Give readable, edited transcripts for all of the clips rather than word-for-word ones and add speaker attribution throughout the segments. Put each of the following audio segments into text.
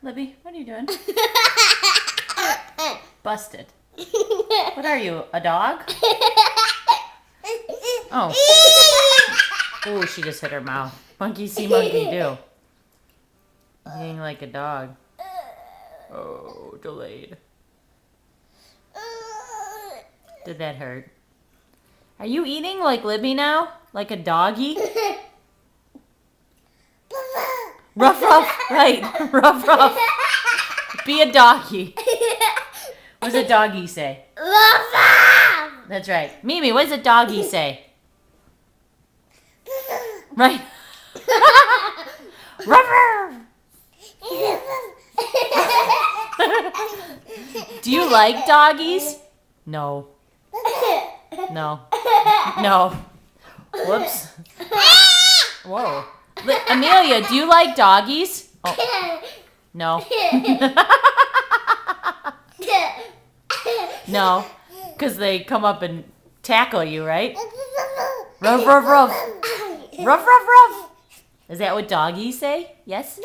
Speaker 1: Libby, what are you doing? Busted. What are you, a dog? Oh. Oh, she just hit her mouth. Monkey see, monkey do. Being like a dog. Oh, delayed. Did that hurt? Are you eating like Libby now? Like a doggie? Ruff, ruff. Right. Ruff, ruff. Be a doggie. What does a doggie say?
Speaker 2: Ruff, ruff.
Speaker 1: That's right. Mimi, what does a doggie say? Right. Ruff, ruff. Do you like doggies? No. No. No. Whoops. Whoa. Amelia, do you like doggies? Oh. No. No. Because they come up and tackle you, right? Ruff, ruff, ruff. Ruff, ruff, ruff. Is that what doggies say? Yes?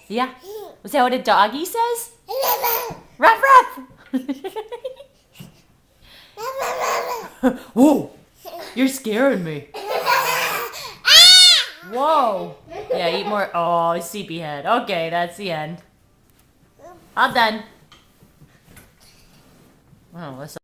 Speaker 1: Yeah. Was that what a doggie says? Ruff, ruff. Whoa. You're scaring me. Whoa. Yeah, eat more. Oh, sleepyhead. Okay, that's the end. I'm done. Oh, let's